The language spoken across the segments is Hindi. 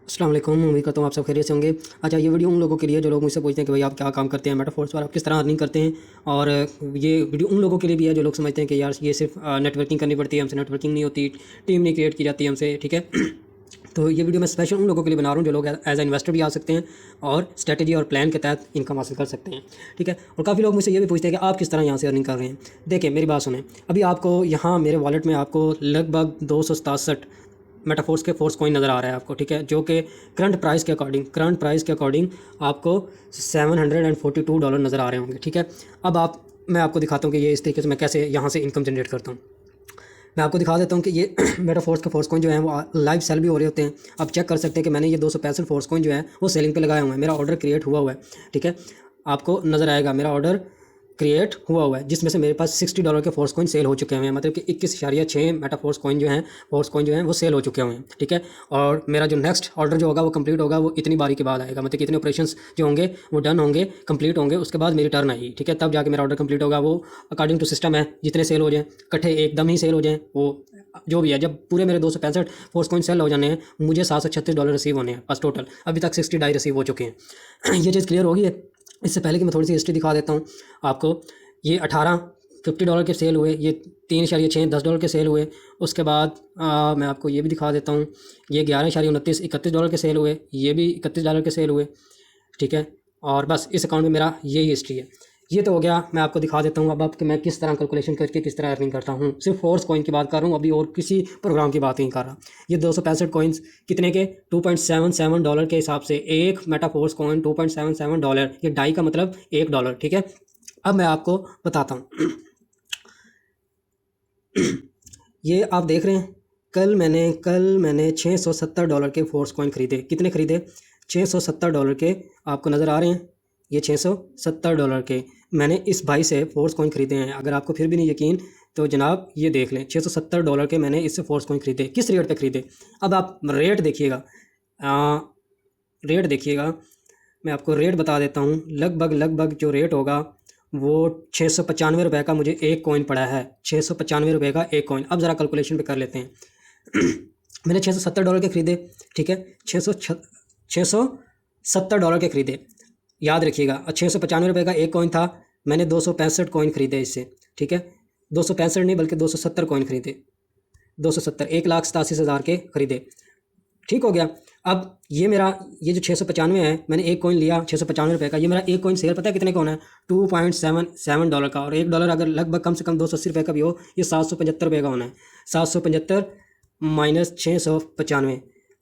अस्सलाम वालेकुम। उम्मीद करता हूँ आप सब खैरियत से होंगे। अच्छा, ये वीडियो उन लोगों के लिए जो लोग मुझसे पूछते हैं कि भाई आप क्या काम करते हैं मेटाफोर्स पर, आप किस तरह अर्निंग करते हैं। और ये वीडियो उन लोगों के लिए भी है जो लोग समझते हैं कि यार ये सिर्फ नेटवर्किंग करनी पड़ती है, हमसे नेटवर्किंग नहीं होती, टीम नहीं क्रिएट की जाती है हमसे, ठीक है। तो ये वीडियो मैं स्पेशल उन लोगों के लिए बना रहा हूँ जो लोग एज ए इन्वेस्टर भी आ सकते हैं और स्ट्रेटजी और प्लान के तहत इनकम हासिल कर सकते हैं, ठीक है। और काफ़ी लोग मुझसे ये भी पूछते हैं कि आप किस तरह यहाँ से अर्निंग कर रहे हैं। देखिए मेरी बात सुनें, अभी आपको यहाँ मेरे वॉलेट में आपको लगभग 267 मेटाफोर्स के फोर्स कॉइन नज़र आ रहा है आपको, ठीक है, जो कि करंट प्राइस के अकॉर्डिंग आपको $742 नज़र आ रहे होंगे, ठीक है। अब मैं आपको दिखाता हूँ कि ये इस तरीके से मैं कैसे यहाँ से इनकम जनरेट करता हूँ। मैं आपको दिखा देता हूँ कि ये मेटाफोर्स के फोर्स कॉइन जो हैं वो लाइव सेल भी हो रहे होते हैं। आप चेक कर सकते हैं कि मैंने ये 265 फोर्स कॉइन जो है वो सेलिंग पे लगाए हुए हैं। मेरा ऑर्डर क्रिएट हुआ है, ठीक है। आपको नज़र आएगा मेरा ऑर्डर क्रिएट हुआ है, जिसमें से मेरे पास $60 के फोर्स कॉइन सेल हो चुके हैं, मतलब कि 21.6 मेटा फोर्स कॉइन जो हैं वो सेल हो चुके हुए हैं, ठीक है। और मेरा जो नेक्स्ट ऑर्डर जो होगा वो कंप्लीट होगा, वो इतनी बारी के बाद आएगा, मतलब कि इतने ऑपरेशंस जो होंगे वो डन होंगे, कंप्लीट होंगे, उसके बाद मेरी टर्न आएगी, ठीक है। तब जाके मेरा ऑर्डर कंप्लीट होगा। वो अकॉर्डिंग टू सिस्टम है, जितने सेल हो जाएँ इकट्ठे एकदम ही सेल हो जाएँ, वो जो भी है। जब पूरे मेरे 265 फोर्स कॉइन सेल हो जाने हैं, मुझे $736 रिसीव होने हैं बस टोटल। अभी तक 60 डाई रिसीव हो चुके हैं। ये चीज़ क्लियर होगी है। इससे पहले कि मैं थोड़ी सी हिस्ट्री दिखा देता हूँ आपको। ये $50 के सेल हुए, ये 3.6 $10 के सेल हुए। उसके बाद मैं आपको ये भी दिखा देता हूँ, ये 11.29 $31 के सेल हुए, ये भी $31 के सेल हुए, ठीक है। और बस इस अकाउंट में मेरा यही हिस्ट्री है। ये तो हो गया, मैं आपको दिखा देता हूँ अब कि मैं किस तरह कैलकुलेशन करके किस तरह अर्निंग करता हूँ। सिर्फ फोर्स कॉइन की बात कर रहा हूँ अभी, और किसी प्रोग्राम की बात नहीं कर रहा। ये 265 कॉइन्स कितने के $2.77 के हिसाब से एक मेटा फोर्स कॉइन $2.77। ये डाई का मतलब $1, ठीक है। अब मैं आपको बताता हूँ। ये आप देख रहे हैं, कल मैंने $670 के फोर्स कॉइन खरीदे। कितने खरीदे? $670 के। आपको नज़र आ रहे हैं ये $670 के मैंने इस भाई से फोर्स कॉइन खरीदे हैं। अगर आपको फिर भी नहीं यकीन तो जनाब ये देख लें, $670 के मैंने इससे फोर्स कॉइन खरीदे। किस रेट पे खरीदे? अब आप रेट देखिएगा, रेट देखिएगा, मैं आपको रेट बता देता हूँ। लगभग जो रेट होगा वो ₹695 का मुझे एक कॉइन पड़ा है। ₹695 का एक कॉइन। अब ज़रा कैलकुलेशन पे कर लेते हैं। मैंने $670 के ख़रीदे, ठीक है। $670 के ख़रीदे, याद रखिएगा। और ₹695 का एक कॉइन था। मैंने 265 कॉइन ख़रीदे इससे, ठीक है। 265 नहीं बल्कि 270 कॉइन ख़रीदे। 270 1,87,000 के ख़रीदे, ठीक हो गया। अब ये जो 695 है, मैंने एक कॉइन लिया ₹695 का। ये मेरा एक कॉइन सेल पता है कितने का होना है? $2.77 का। और $1 अगर लगभग कम से कम ₹280 का भी हो, ये ₹775 का होना है। 775 माइनस 695,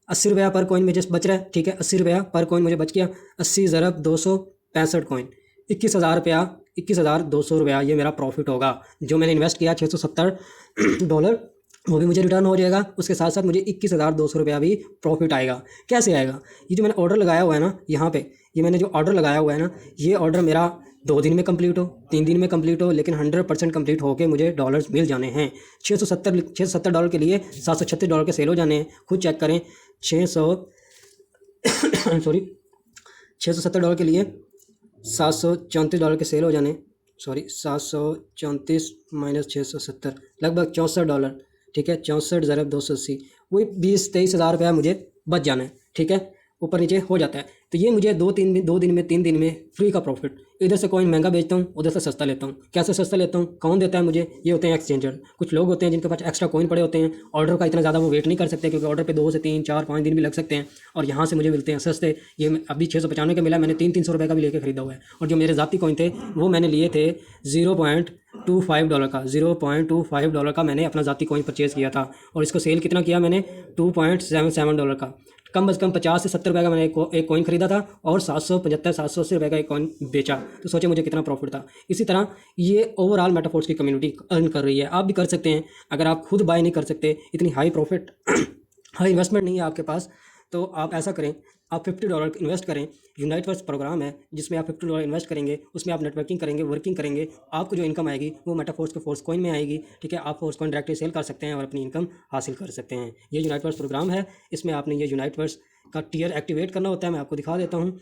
₹80 पर कॉइन मुझे बच रहा है, ठीक है। ₹80 पर कॉइन मुझे बच गया। 80 ज़रब 265 कॉइन, ₹21,200 ये मेरा प्रॉफिट होगा। जो मैंने इन्वेस्ट किया $670 वो भी मुझे रिटर्न हो जाएगा। उसके साथ साथ मुझे ₹21,200 भी प्रॉफिट आएगा। कैसे आएगा? ये जो मैंने ऑर्डर लगाया हुआ है ना यहाँ पे, ये मैंने जो ऑर्डर लगाया हुआ है ना, ये ऑर्डर मेरा 2 दिन में कंप्लीट हो, 3 दिन में कंप्लीट हो, लेकिन 100% कंप्लीट होके मुझे डॉलर्स मिल जाने हैं। $670 के लिए $736 के सेल हो जाने हैं। खुद चेक करें। 600 सॉरी $670 के लिए $734 के सेल हो जाने, सॉरी 734 माइनस 670 लगभग $64, ठीक है। 64 ज़रब 280, वही 20-23 हज़ार रुपया मुझे बच जाना है, ठीक है। ऊपर नीचे हो जाता है। तो ये मुझे 2 दिन में 3 दिन में फ्री का प्रॉफिट। इधर से कॉइन महंगा बेचता हूँ, उधर से सस्ता लेता हूँ। कैसे सस्ता लेता हूँ? कौन देता है मुझे? ये होते हैं एक्सचेंजर। कुछ लोग होते हैं जिनके पास एक्स्ट्रा कॉइन पड़े होते हैं। ऑर्डर का इतना ज़्यादा वो वेट नहीं कर सकते, क्योंकि ऑर्डर पे 2 से 3, 4, 5 दिन भी लग सकते हैं। और यहाँ से मुझे मिलते हैं सस्ते। ये अभी 695 का मिला, मैंने 300 का भी लेके खरीदा हुआ है। और जो मेरे ज़ाती कॉइन थे वो मैंने लिए थे $0.25 का। $0.25 का मैंने अपना ज़ाती कॉइन परचेज़ किया था। और इसको सेल कितना किया मैंने? $2.77 का। कम से कम 50 से 70 रुपये का मैंने एक कॉइन खरीदा था, और 780 का एक कॉइन बेचा। तो सोचे मुझे कितना प्रॉफिट था। इसी तरह ये ओवरऑल मेटाफोर्स की कम्युनिटी अर्न कर रही है। आप भी कर सकते हैं। अगर आप खुद बाय नहीं कर सकते, इतनी हाई प्रॉफिट हाई इन्वेस्टमेंट नहीं है आपके पास, तो आप ऐसा करें, आप $50 इन्वेस्ट करें। यूनाइटवर्स प्रोग्राम है जिसमें आप $50 इन्वेस्ट करेंगे, उसमें आप नेटवर्किंग करेंगे, वर्किंग करेंगे। आपको जो इनकम आएगी वो मेटाफोर्स के फोर्स कॉइन में आएगी, ठीक है। आप फोर्स कॉइन डायरेक्टली सेल कर सकते हैं और अपनी इनकम हासिल कर सकते हैं। ये यूनाइटवर्स प्रोग्राम है। इसमें आपने ये यूनाइटवर्स का टियर एक्टिवेट करना होता है। मैं आपको दिखा देता हूँ।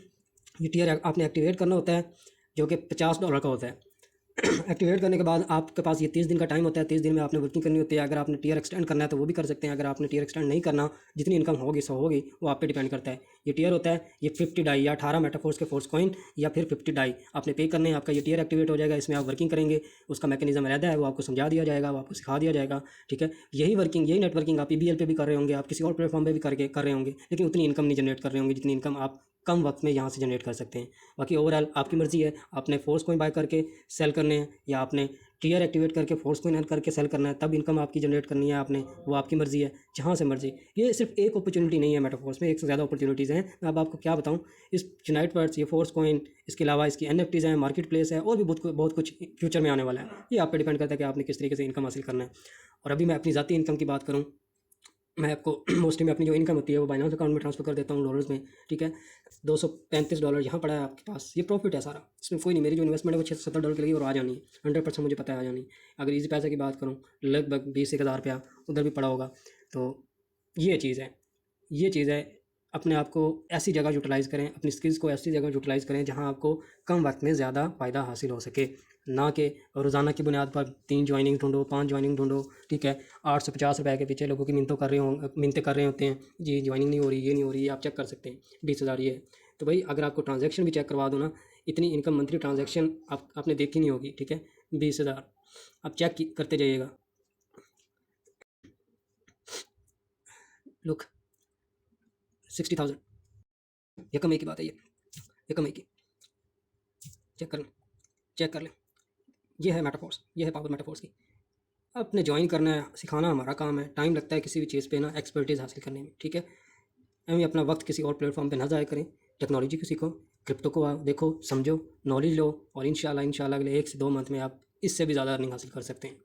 ये टियर आपने एक्टिवेट करना होता है, जो कि $50 का होता है। एक्टिवेट करने के बाद आपके पास ये 30 दिन का टाइम होता है। 30 दिन में आपने वर्किंग करनी होती है। अगर आपने टीयर एक्सटेंड करना है तो वो भी कर सकते हैं। अगर आपने टीयर एक्सटेंड नहीं करना, जितनी इनकम होगी सो होगी, वो आप पे डिपेंड करता है। ये टीयर होता है, ये 50 डाई या 18 मेटाफोर्स के फोर्स कॉइन या फिर 50 डाई आपने पे करने हैं। आपका ये टीयर एक्टिवेट हो जाएगा। इसमें आप वर्किंग करेंगे, उसका मैकेनिज्म रहता है, वो आपको समझा दिया जाएगा, वो आपको सिखा दिया जाएगा। ठीक है, यही वर्किंग, यही नेटवर्किंग आप EBL पे भी कर रहे होंगे, आप किसी और प्लेटफॉर्म पे भी कर रहे होंगे, लेकिन उतनी इनकम नहीं जनरेट कर रहे होंगे जितनी इनकम आप कम वक्त में यहाँ से जनरेट कर सकते हैं। बाकी ओवरऑल आपकी मर्जी है, आपने फोर्स कॉइन बाय करके सेल करने हैं या आपने टीयर एक्टिवेट करके फोर्स कॉइन अर्न करके सेल करना है, तब इनकम आपकी जनरेट करनी है आपने, वो आपकी मर्जी है, जहाँ से मर्जी। ये सिर्फ एक अपॉर्चुनिटी नहीं है मेटाफोर्स में, एक से ज़्यादा अपॉर्चुनिटीज़ हैं। मैं अब आपको क्या बताऊँ, इस यूनाइट वर्ड्स, ये फोर्स कॉइन, इसके अलावा इसकी NFTs हैं, मार्केट प्लेस है, और भी बहुत कुछ फ्यूचर में आने वाला है। ये आप पे डिपेंड करता है कि आपने किस तरीके से इनकम हासिल करना है। और अभी मैं अपनी ज़ाती इनकम की बात करूँ, मैं आपको मोस्टली मैं अपनी जो इनकम होती है वो बाइनांस अकाउंट में ट्रांसफर कर देता हूँ डॉलर्स में। ठीक है, $235 यहाँ पड़ा है आपके पास, ये प्रॉफिट है सारा, इसमें कोई नहीं। मेरी जो इन्वेस्टमेंट है वो $670 की लगी और आ जानी है, 100% मुझे पता है आ जानी है। अगर इजी पैसे की बात करूँ, लगभग 20-1 हज़ार रुपया उधर भी पड़ा होगा। तो ये चीज़ है, ये चीज़ है। अपने आप को ऐसी जगह यूटिलाइज़ करें, अपनी स्किल्स को ऐसी जगह यूटिलाइज़ करें जहाँ आपको कम वक्त में ज़्यादा फ़ायदा हासिल हो सके, ना कि रोज़ाना की बुनियाद पर 3 ज्वाइनिंग ढूंढो, 5 ज्वाइनिंग ढूंढो। ठीक है, ₹850 के पीछे लोगों की मिन्नतें कर रहे होते हैं, जी ज्वाइनिंग नहीं हो रही, ये नहीं हो रही, आप चेक कर सकते हैं 20,000 ये है। तो भाई अगर आपको ट्रांजैक्शन भी चेक करवा दो ना, इतनी इनकम मंथली ट्रांजैक्शन आपने देखी नहीं होगी। ठीक है, 20,000 आप चेक करते जाइएगा। लुक 60,000, ये कमाई की बात है, ये कमाई की, चेक कर लें, चेक कर लें। ये है मेटाफोर्स, ये है पावर मेटाफोर्स की। आपने ज्वाइन करना है, सिखाना हमारा काम है। टाइम लगता है किसी भी चीज़ पे ना एक्सपर्टीज़ हासिल करने में। ठीक है, हमें अपना वक्त किसी और प्लेटफॉर्म पे ना ज़ाया करें, टेक्नोलॉजी को सीखो, क्रिप्टो को देखो, समझो, नॉलेज लो, और इंशाल्लाह अगले 1 से 2 मंथ में आप इससे भी ज़्यादा अर्निंग हासिल कर सकते हैं।